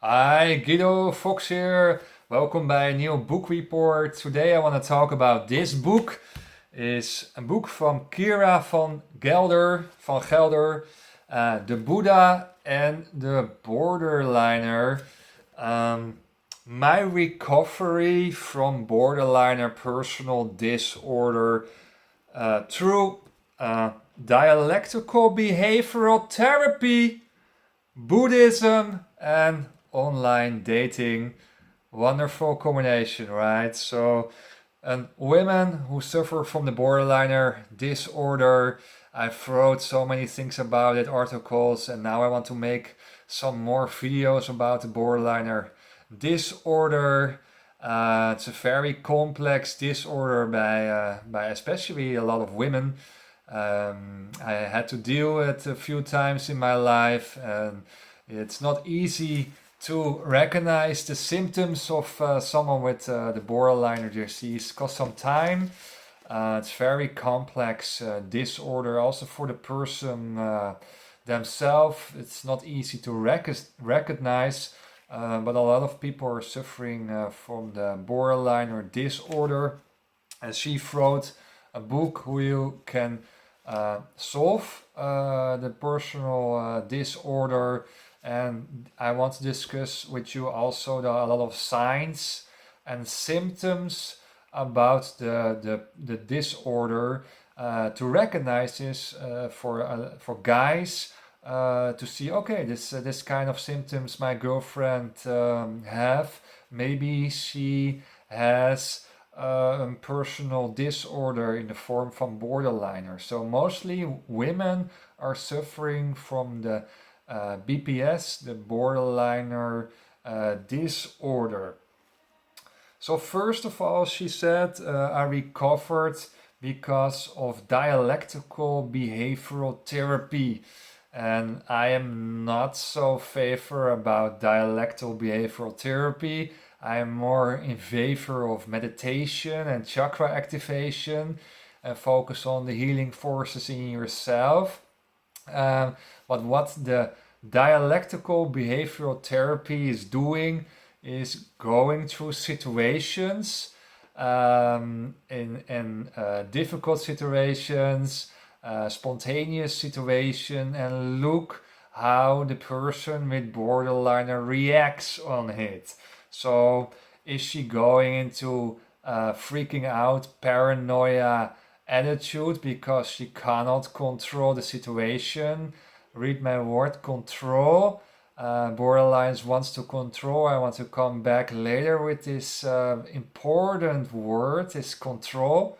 Hi, Guido Fox here. Welcome by a new book report. Today I want to talk about this book. It's a book from Kira van Gelder, The Buddha and the Borderliner. Um, my recovery from borderliner personal disorder through dialectical behavioral therapy, Buddhism, and online dating. Wonderful combination, right? So, and women who suffer from the borderliner disorder, I've wrote so many things about it, articles, and now I want to make some more videos about the borderliner disorder. It's a very complex disorder by especially a lot of women. I had to deal with it a few times in my life, and it's not easy to recognize the symptoms of someone with the borderline disease. Costs some time. It's very complex disorder, also for the person themselves. It's not easy to recognize, but a lot of people are suffering from the borderline or disorder. And she wrote a book who you can solve the personal disorder. And I want to discuss with you also a lot of signs and symptoms about the disorder, to recognize this for guys, to see, okay, this kind of symptoms my girlfriend have. Maybe she has personal disorder in the form from borderliner. So mostly women are suffering from the BPS, the borderliner disorder. So first of all, she said, I recovered because of dialectical behavioral therapy. And I am not so favor about dialectical behavioral therapy. I am more in favor of meditation and chakra activation and focus on the healing forces in yourself. But what the dialectical behavioral therapy is doing is going through situations, in difficult situations, spontaneous situation, and look how the person with borderliner reacts on it. So is she going into freaking out, paranoia attitude because she cannot control the situation? Read my word, control. Borderlines wants to control. I want to come back later with this important word, is control,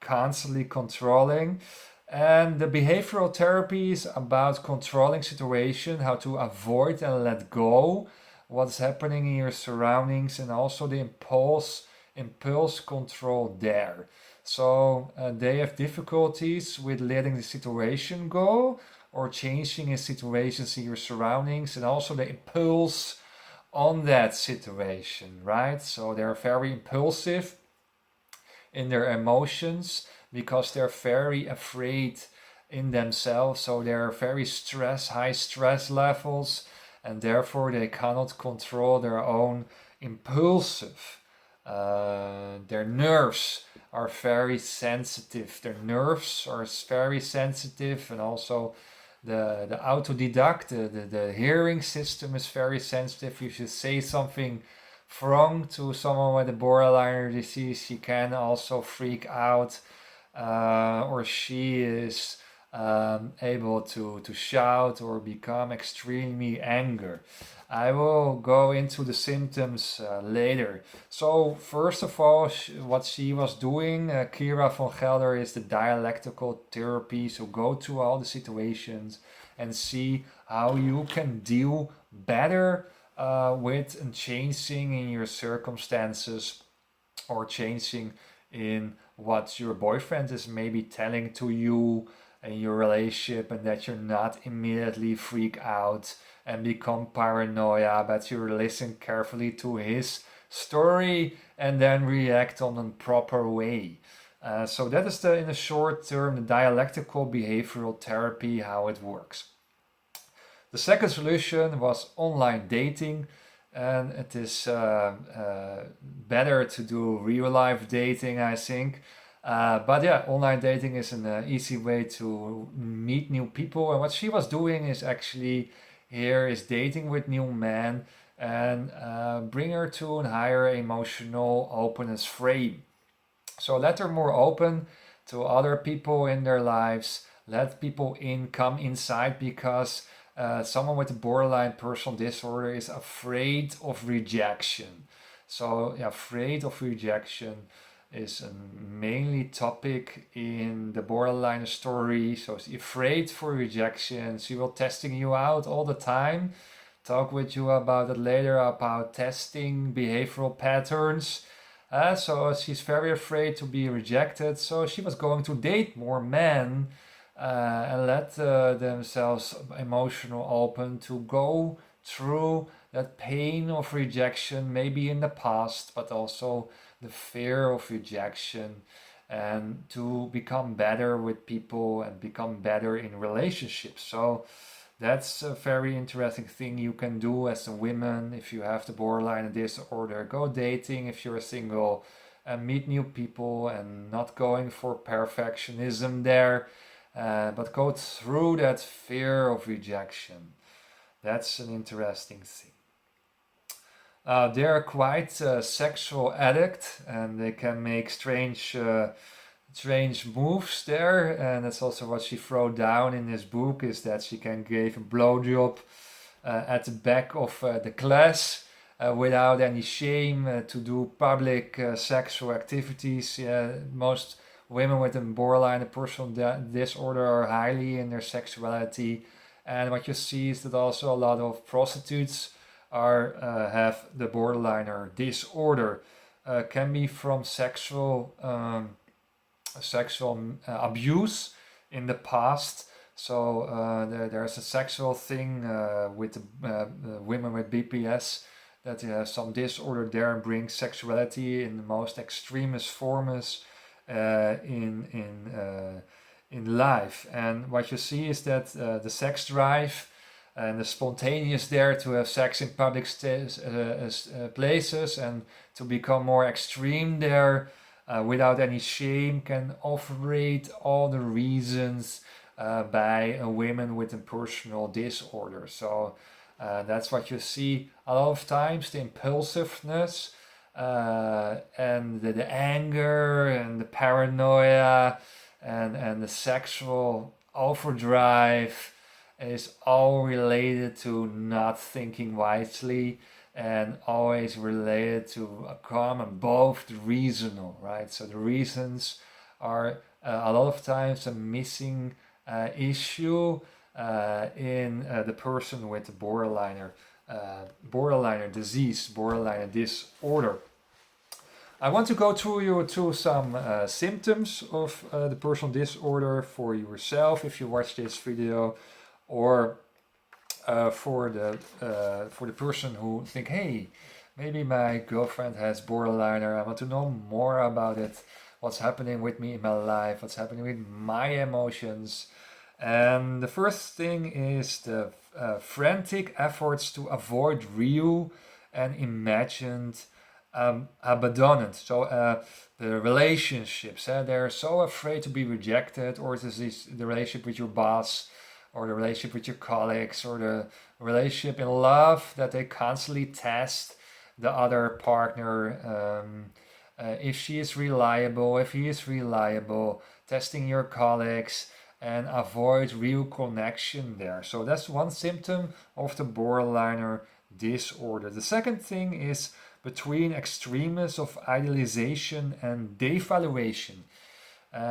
constantly controlling. And the behavioral therapy is about controlling situation, how to avoid and let go what's happening in your surroundings, and also the impulse control there. So they have difficulties with letting the situation go or changing in situations in your surroundings, and also the impulse on that situation, right? So they're very impulsive in their emotions because they're very afraid in themselves. So they're very high stress levels, and therefore they cannot control their own impulsive. Their nerves are very sensitive. Their nerves are very sensitive, and also the autodidact, the hearing system is very sensitive. You should say something wrong to someone with a borderline disease, she can also freak out, or she is able to shout or become extremely angry. I will go into the symptoms later. So first of all, what she was doing, Kira van Gelder, is the dialectical therapy. So go to all the situations and see how you can deal better with and changing in your circumstances, or changing in what your boyfriend is maybe telling to you in your relationship, and that you're not immediately freak out and become paranoia, but you listen carefully to his story and then react on a proper way. So that is in the short term, the dialectical behavioral therapy, how it works. The second solution was online dating. and it is better to do real life dating, I think. But yeah, online dating is an easy way to meet new people. And what she was doing is actually here is dating with new men and bring her to a higher emotional openness frame. So let her more open to other people in their lives. Let people come inside, because someone with a borderline personal disorder is afraid of rejection. So yeah, afraid of rejection is a mainly topic in the borderline story. So she's afraid for rejection. She will testing you out all the time. Talk with you about it later, about testing behavioral patterns. So she's very afraid to be rejected. So she was going to date more men and let themselves emotional open to go through that pain of rejection, maybe in the past, but also the fear of rejection, and to become better with people and become better in relationships. So that's a very interesting thing you can do as a woman if you have the borderline disorder. Go dating if you're single and meet new people, and not going for perfectionism there, but go through that fear of rejection. That's an interesting thing. They're quite a sexual addict, and they can make strange moves there, and that's also what she wrote down in this book, is that she can give a blowjob at the back of the class without any shame, to do public sexual activities. Most women with a borderline personal disorder are highly in their sexuality, and what you see is that also a lot of prostitutes are have the borderliner disorder. Can be from sexual abuse in the past. So there's a sexual thing with women with BPS, that some disorder there, and brings sexuality in the most extremist forms in life. And what you see is that the sex drive and the spontaneous there to have sex in public places and to become more extreme there without any shame can overrate all the reasons by a woman with a personal disorder. So that's what you see a lot of times, the impulsiveness and the anger and the paranoia and the sexual overdrive is all related to not thinking wisely, and always related to a calm above the reasonable, right? So the reasons are a lot of times a missing issue in the person with the borderliner disease, borderliner disorder. I want to go through you to some symptoms of the personal disorder for yourself if you watch this video, or for the person who think, hey, maybe my girlfriend has borderliner. I want to know more about it. What's happening with me in my life? What's happening with my emotions? And the first thing is the frantic efforts to avoid real and imagined abandonment. So the relationships, they're so afraid to be rejected, or this is the relationship with your boss, or the relationship with your colleagues, or the relationship in love, that they constantly test the other partner, if she is reliable, if he is reliable, testing your colleagues, and avoid real connection there. So that's one symptom of the borderliner disorder. The second thing is between extremes of idealization and devaluation.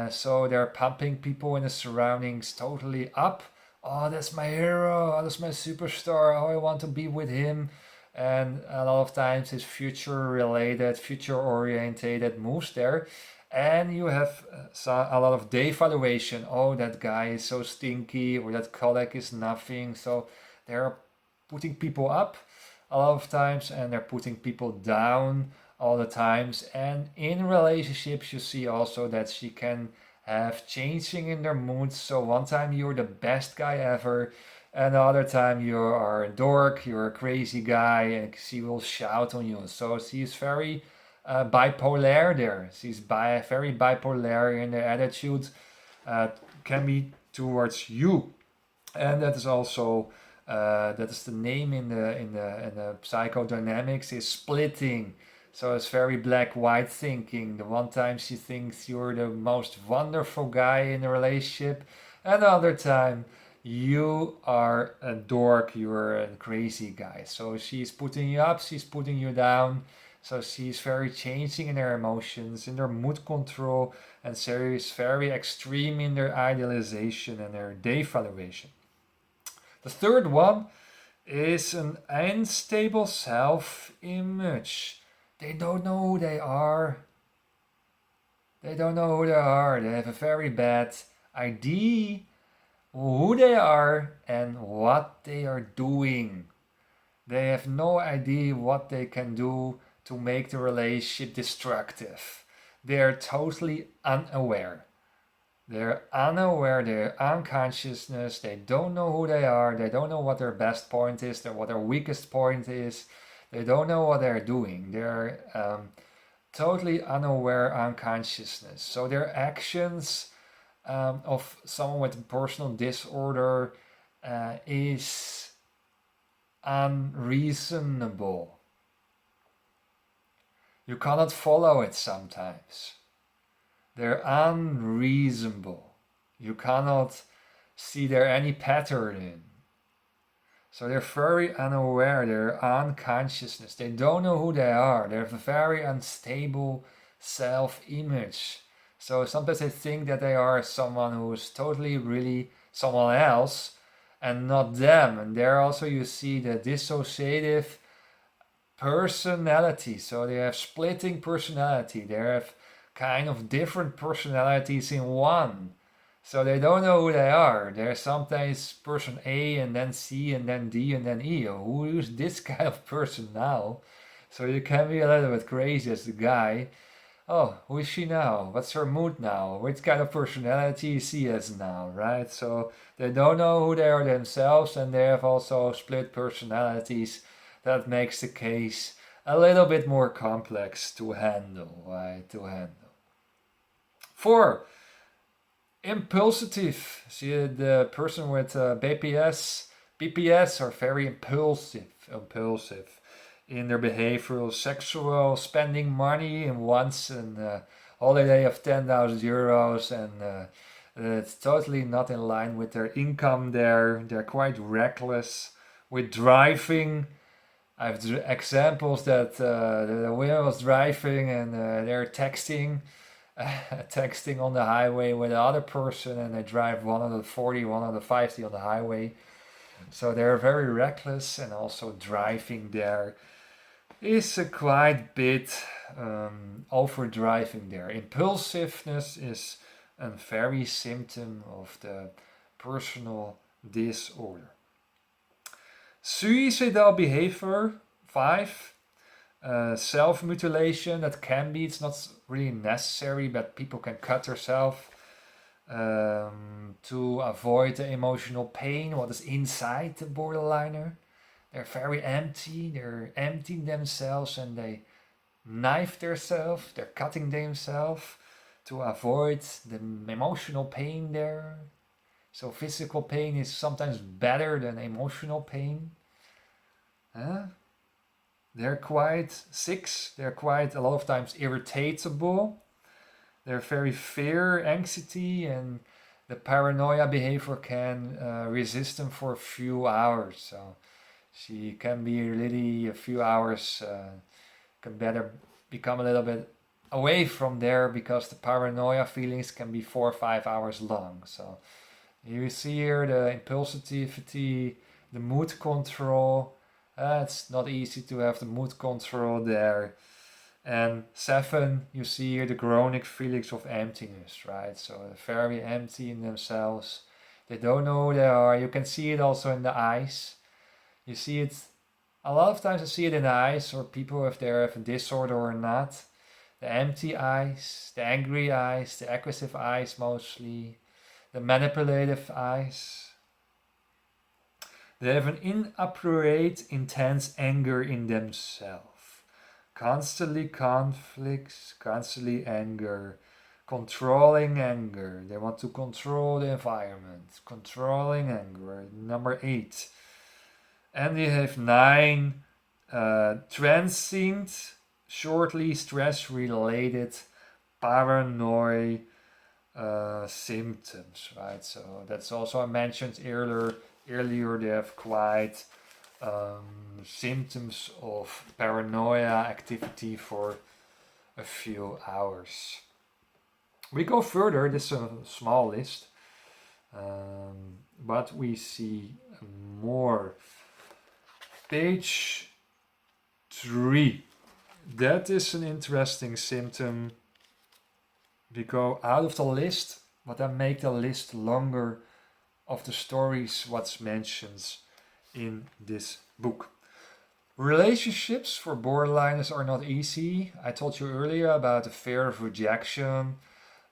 So they're pumping people in the surroundings totally up. Oh, that's my hero. Oh, that's my superstar. Oh, I want to be with him. And a lot of times it's future related, future orientated moves there. And you have a lot of devaluation. Oh, that guy is so stinky, or that colleague is nothing. So they're putting people up a lot of times, and they're putting people down all the times. And in relationships, you see also that she can have changing in their moods. So one time you're the best guy ever, And the other time you are a dork, you're a crazy guy, and she will shout on you. So she's very bipolar there. She's very bipolar in her attitude, can be towards you, and that is also that is the name in the psychodynamics is splitting. So it's very black-white thinking. The one time she thinks you're the most wonderful guy in the relationship, and the other time you are a dork, you're a crazy guy. So she's putting you up, she's putting you down. So she's very changing in her emotions, in her mood control, and she's very extreme in their idealization and their devaluation. The third one is an unstable self-image. They don't know who they are. They don't know who they are. They have a very bad idea who they are and what they are doing. They have no idea what they can do to make the relationship destructive. They are totally unaware. They're unaware, they're unconsciousness, they don't know who they are, they don't know what their best point is, what their weakest point is, they don't know what they're doing. They're totally unaware unconsciousness. So their actions of someone with personal disorder is unreasonable. You cannot follow it sometimes. They're unreasonable. You cannot see there any pattern in. So they're very unaware, they're unconsciousness. They don't know who they are. They have a very unstable self-image. So sometimes they think that they are someone who is totally really someone else and not them. And there also you see the dissociative personality. So they have splitting personality. They have kind of different personalities in one. So they don't know who they are. They're sometimes person A and then C and then D and then E. Who is this kind of person now? So you can be a little bit crazy as the guy. Oh, who is she now? What's her mood now? Which kind of personality is she as now, right? So they don't know who they are themselves, and they have also split personalities. That makes the case a little bit more complex to handle, right? To handle. 4. Impulsive. See, the person with BPS are very impulsive in their behavioral, sexual, spending money in once a holiday of 10,000 euros, and it's totally not in line with their income there. They're quite reckless with driving. I have examples that the woman was driving and they're texting on the highway with the other person, and they drive 140, 150 on the highway. So they're very reckless, and also driving there is a quite bit over driving there. Impulsiveness is a very symptom of the personal disorder. Suicidal behavior, 5. Self-mutilation, that can be, it's not really necessary, but people can cut themselves to avoid the emotional pain, what is inside the borderliner. They're very empty, they're emptying themselves, and they knife themselves, they're cutting themselves to avoid the emotional pain there. So physical pain is sometimes better than emotional pain. They're quite 6. They're quite a lot of times irritable. They're very fear, anxiety, and the paranoia behavior can resist them for a few hours. So she can be really a few hours, can better become a little bit away from there, because the paranoia feelings can be 4 or 5 hours long. So you see here the impulsivity, the mood control. It's not easy to have the mood control there. And 7, you see here the chronic feelings of emptiness, right? So they're very empty in themselves. They don't know who they are. You can see it also in the eyes. You see it, a lot of times I see it in the eyes, or people if they have a disorder or not. The empty eyes, the angry eyes, the aggressive eyes mostly, the manipulative eyes. They have an inappropriate, intense anger in themselves. Constantly conflicts, constantly anger, controlling anger. They want to control the environment. Controlling anger. Number 8. And they have 9 transient, shortly stress-related paranoid symptoms, right? So that's also I mentioned earlier. They have quite symptoms of paranoia activity for a few hours. We go further. This is a small list, but we see more. Page 3. That is an interesting symptom. We go out of the list, but I make the list longer of the stories what's mentioned in this book. Relationships for borderliners are not easy. I told you earlier about the fear of rejection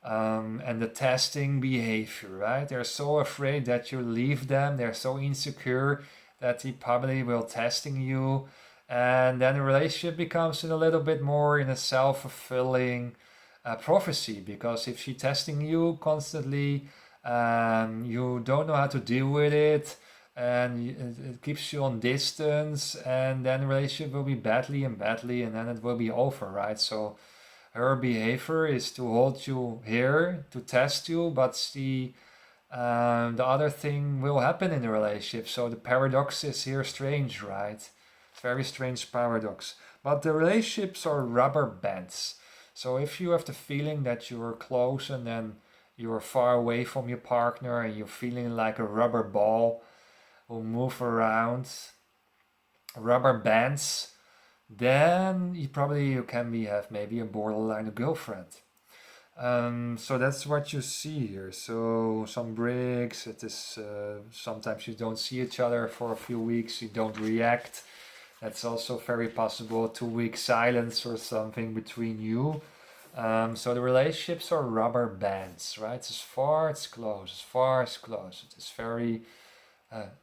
and the testing behavior, right? They're so afraid that you leave them. They're so insecure that he probably will testing you. And then the relationship becomes a little bit more in a self-fulfilling prophecy, because if she's testing you constantly, you don't know how to deal with it, and it keeps you on distance, and then the relationship will be badly, and then it will be over, right? So her behavior is to hold you here to test you, but the other thing will happen in the relationship. So the paradox is here strange, right? It's very strange paradox. But the relationships are rubber bands. So if you have the feeling that you're close and then you're far away from your partner and you're feeling like a rubber ball will move around, rubber bands, then you can have maybe a borderline girlfriend. So that's what you see here. So some breaks. It is sometimes you don't see each other for a few weeks. You don't react. That's also very possible. 2 week silence or something between you. So the relationships are rubber bands, right? As far as close, as far as close. It is very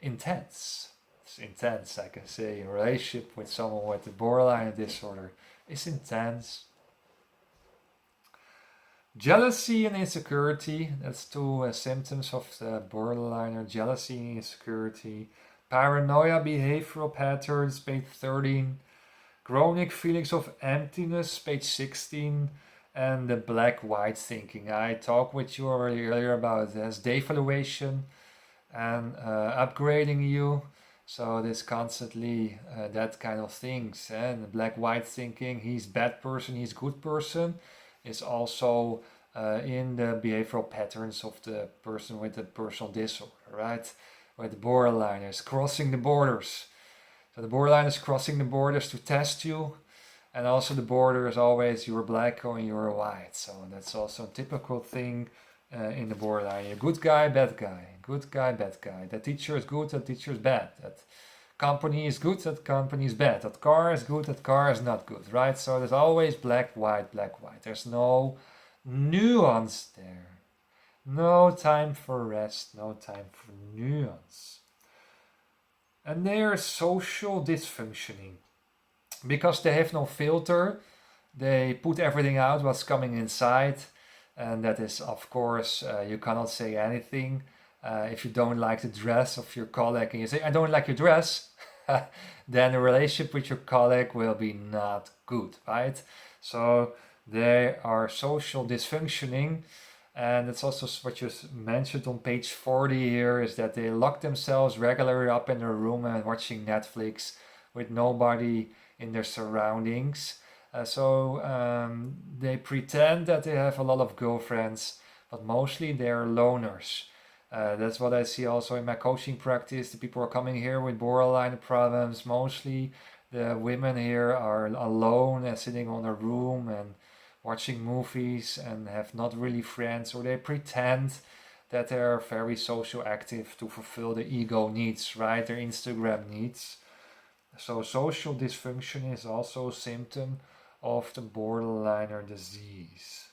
intense. It's intense, I can say. A relationship with someone with a borderline disorder is intense. Jealousy and insecurity, that's 2 symptoms of the borderliner. Jealousy and insecurity. Paranoia behavioral patterns, page 13. Chronic feelings of emptiness, page 16. And the black-white thinking. I talked with you already earlier about this devaluation and upgrading you. So this constantly that kind of things. And the black-white thinking, he's bad person, he's good person, is also in the behavioral patterns of the person with the personal disorder, right? With the borderliners crossing the borders. So the borderline is crossing the borders to test you, and also the border is always you're black or you're white. So that's also a typical thing in the borderline. You're good guy, bad guy. Good guy, bad guy. That teacher is good, that teacher is bad. That company is good, that company is bad. That car is good, that car is not good, right? So there's always black, white, black, white. There's no nuance there. No time for rest, no time for nuance. And there's social dysfunctioning. Because they have no filter, they put everything out what's coming inside. And that is, of course, you cannot say anything. If you don't like the dress of your colleague and you say, I don't like your dress, then the relationship with your colleague will be not good, right? So they are social dysfunctioning. And that's also what you mentioned on page 40 here, is that they lock themselves regularly up in their room and watching Netflix with nobody in their surroundings. So they pretend that they have a lot of girlfriends, but mostly they're loners. That's what I see also in my coaching practice. The people are coming here with borderline problems. Mostly the women here are alone and sitting on a room and watching movies and have not really friends, or they pretend that they're very social active to fulfill the ego needs, right? Their Instagram needs. So social dysfunction is also a symptom of the borderliner disease.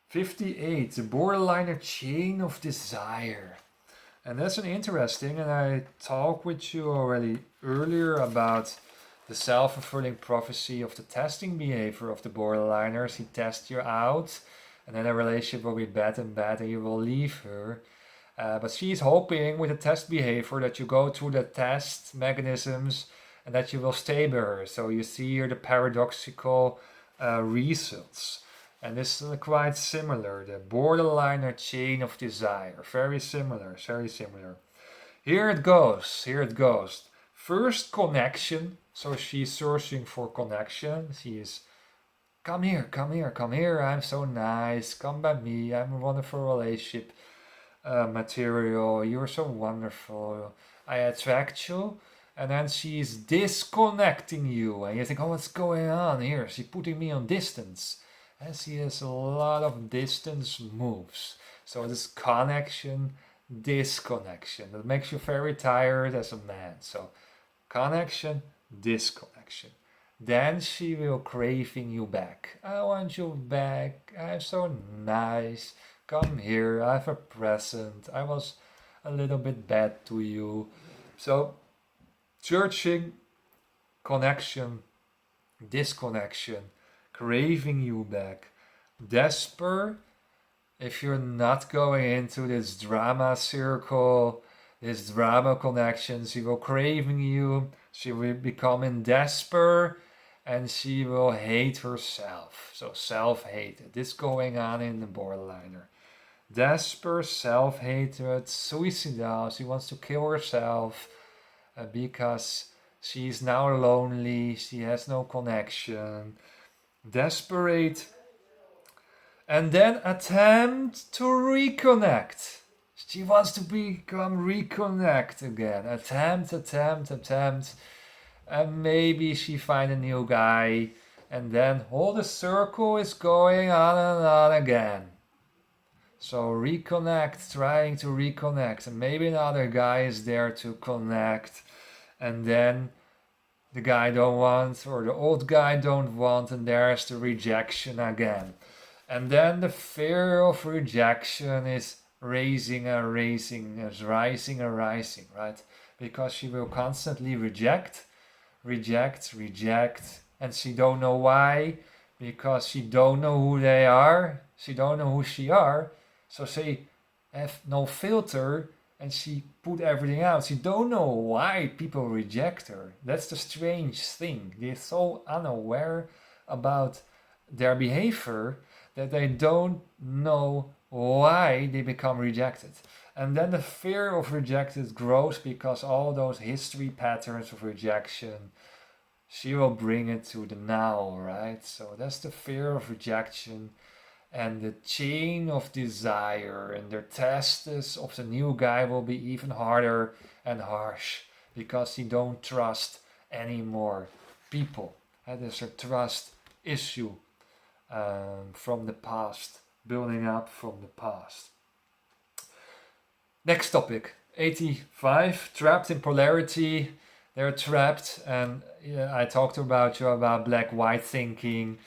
58. The borderliner chain of desire. And that's an interesting, and I talked with you already earlier about the self-fulfilling prophecy of the testing behavior of the borderliners. He tests you out, and then the relationship will be bad and bad, and you will leave her. But she's hoping with the test behavior that you go through the test mechanisms and that you will stay with her. So you see here the paradoxical results. And this is quite similar, the borderliner chain of desire. Very similar, very similar. Here it goes, here it goes. First, connection. So she's searching for connection. She is, come here, come here, come here. I'm so nice. Come by me. I'm a wonderful relationship material. You're so wonderful. I attract you. And then she's disconnecting you. And you think, oh, what's going on here? She's putting me on distance. And she has a lot of distance moves. So this connection, disconnection. That makes you very tired as a man. So connection, disconnection. Then she will craving you back. I want you back. I'm so nice. Come here. I have a present. I was a little bit bad to you. So searching, connection, disconnection, craving you back. Desperate, if you're not going into this drama circle, this drama connection, she will craving you, she will become in despair, and she will hate herself. So self-hate. This going on in the borderliner. Despair, self-hatred, suicidal. She wants to kill herself because she's now lonely. She has no connection. Desperate, and then attempt to reconnect. She wants to become reconnect again. Attempt, and maybe she find a new guy, and then all the circle is going on and on again. So reconnect, trying to reconnect, and maybe another guy is there to connect, and then the guy don't want, or the old guy don't want, and there's the rejection again. And then the fear of rejection is rising, right? Because she will constantly reject, and she don't know why, because she don't know who they are, she don't know who she are, so she have no filter, and she put everything out. She don't know why people reject her. That's the strange thing. They're so unaware about their behavior that they don't know why they become rejected. And then the fear of rejected grows because all those history patterns of rejection, she will bring it to the now, right? So that's the fear of rejection. And the chain of desire and the tests of the new guy will be even harder and harsh because he don't trust anymore people. And there's a trust issue from the past, building up from the past. Next topic, 85, trapped in polarity. They're trapped, and I talked about black-white thinking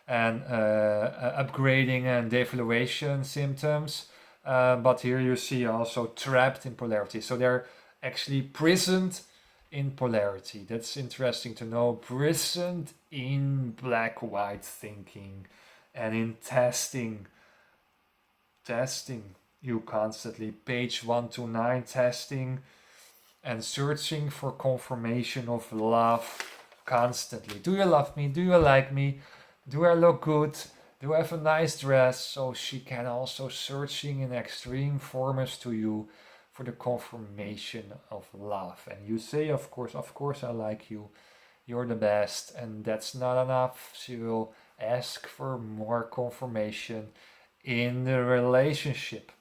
and upgrading and devaluation symptoms. But here you see also trapped in polarity. So they're actually prisoned in polarity. That's interesting to know. Prisoned in black-white thinking and in testing. You constantly, page 129, testing and searching for confirmation of love constantly. Do you love me? Do you like me? Do I look good? Do I have a nice dress? So she can also searching in extreme forms to you for the confirmation of love. And you say, of course I like you. You're the best. And that's not enough. She will ask for more confirmation in the relationship.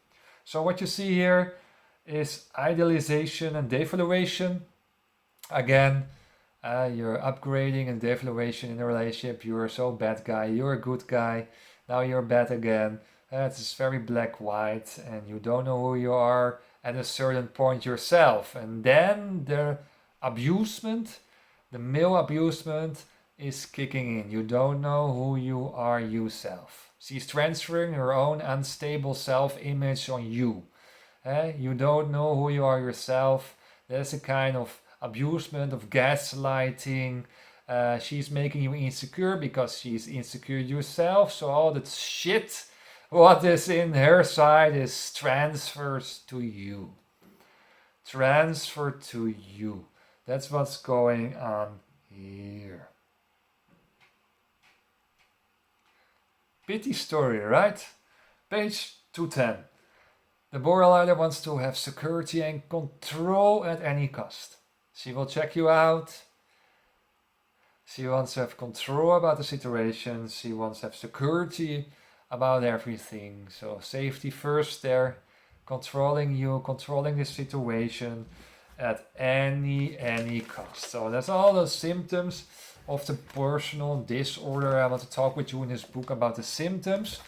So what you see here is idealization and devaluation. Again, you're upgrading and devaluation in a relationship. You're so bad guy, you're a good guy, now you're bad again. It's very black-white, and you don't know who you are at a certain point yourself. And then the abusement, the male abusement, is kicking in. You don't know who you are yourself. She's transferring her own unstable self-image on you. You don't know who you are yourself. There's a kind of abusement, of gaslighting. She's making you insecure because she's insecure yourself. So all that shit, what is in her side, is transfers to you. Transfer to you. That's what's going on here. Pity story, right? Page 210. The borderliner wants to have security and control at any cost. She will check you out. She wants to have control about the situation. She wants to have security about everything. So safety first there. Controlling you, controlling the situation at any cost. So that's all the symptoms of the personal disorder. I want to talk with you in this book about the symptoms.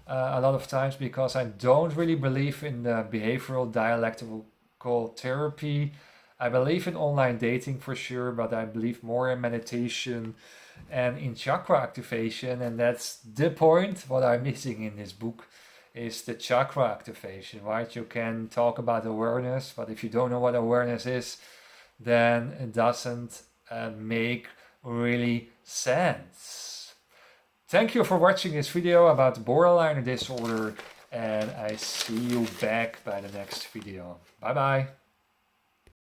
A lot of times because I don't really believe in the behavioral dialectical therapy. I believe in online dating for sure, but I believe more in meditation and in chakra activation, and that's the point. What I'm missing in this book is the chakra activation, right? You can talk about awareness, but if you don't know what awareness is, then it doesn't make really sense. Thank you for watching this video about the borderline disorder, and I see you back by the next video. Bye bye.